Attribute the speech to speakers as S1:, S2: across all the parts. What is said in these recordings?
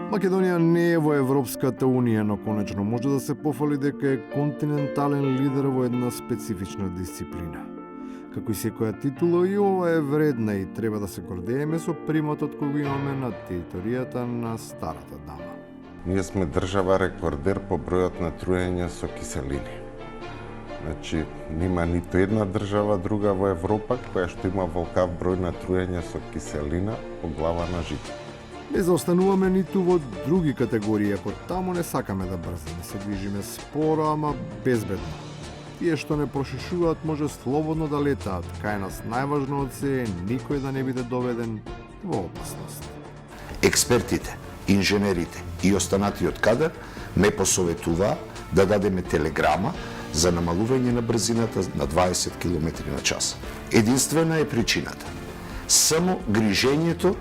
S1: Македонија не е во Европската Унија, но конечно може да се пофали дека е континентален лидер во една специфична дисциплина. Како и секоја титула, и ова е вредна и треба да се гордееме со приматот кој го имаме на територијата на Старата Дама.
S2: Ние сме држава рекордер по бројот на труење со киселини. Значи, нема ниту една држава друга во Европа која што има волкав број на труење со киселина по глава на жител.
S1: Не заостануваме ниту во други категории, ако таму не сакаме да брзаме, се движиме споро, ама безбедно. Тие што не прошишуваат може слободно да летаат, кај нас најважно од се е никој да не биде доведен во опасност.
S3: Експертите, инженерите и останатиот кадар ме посоветуваа да дадеме телеграма за намалување на брзината на 20 км на час. Единствена е причината. Само грижењето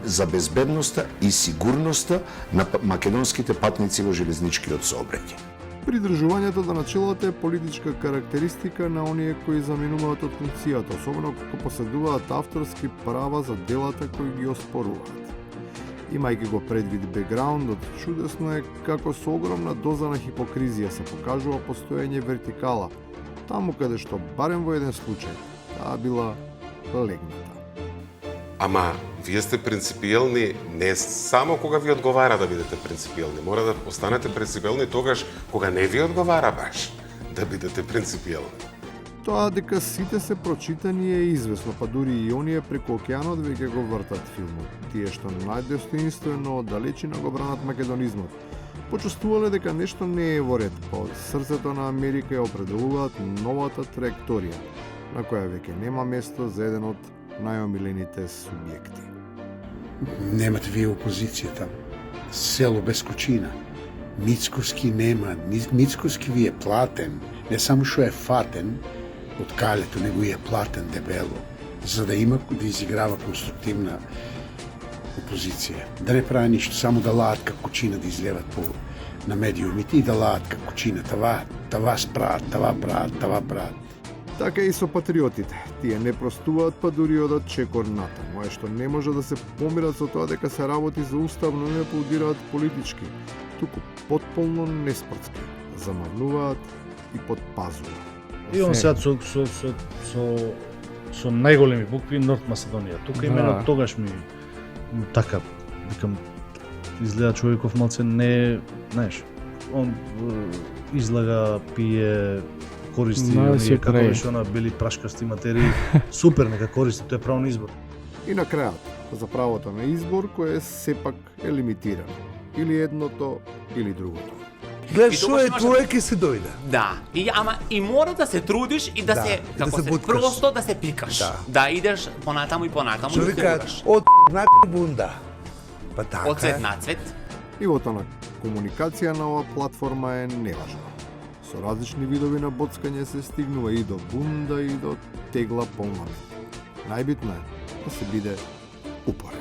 S3: за безбедноста и сигурноста на македонските патници во железничкиот сообраќај.
S1: Придржувањето до начелото е политичка карактеристика на оние кои заминуваат од функцијата, особено кога поседуваат авторски права за делата кои ги оспоруваат. Имајќи го предвид бекграундот, чудесно е како со огромна доза на хипокризија се покажува постоење вертикала, таму каде што барем во еден случај таа била легната.
S4: Ама, вие сте принципиелни не само кога ви одговара да бидете принципиелни. Мора да останете принципиелни тогаш кога не ви одговара баш да бидете принципиелни.
S1: Тоа дека сите се прочитани е известно, па дури и оние преку океанот веќе го вртат филмот. Тие што најдостоинствено од далечина го бранат македонизмот. Почувствувале дека нешто не е во ред, па од срцето на Америка ја определуваат новата траекторија, на која веќе нема место за еден од најомилените субјекти.
S5: Немате вие опозицијата. Село без кучина. Мицкоски нема. Мицкоски ви е платен. Не само што е фатен од калето, него е платен дебело. За да има да изиграва конструктивна опозиција. Да не прави ништо, само да лаат како кучина да излеват по на медиумите и да лаат како кучина. Това справат, това прават.
S1: Така и со патриотите. Тие не простуваат, па дури одат чекор натаму, е што не може да се помират со тоа дека се работи за уставно и не аплодираат политички, туку потполно неспортски, замавнуваат и подпазуваат.
S6: И он сега со најголеми букви Норт Македонија. Тука именно тогаш ми така викам изгледа човеков малце не, знаеш, он излага, пие, користи оние како беше она бели прашкасти материи. Супер нека користи, тоа е право на избор.
S1: И на крајот, за правото на избор кој е сепак е лимитирано. Или едното, или другото.
S7: Гледаш, што е твое ке се дојде.
S8: Да, и мора да се трудиш и да се просто да се пикаш. Да идеш понатаму и понатаму.
S7: Што викаат, од на бунда. Па така.
S8: Од цвет на цвет.
S1: Нивото на комуникација на оваа платформа е неважно. Со различни видови на боцкање се стигнува и до бунда и до тегла полна. Најбитно е да се биде упорен.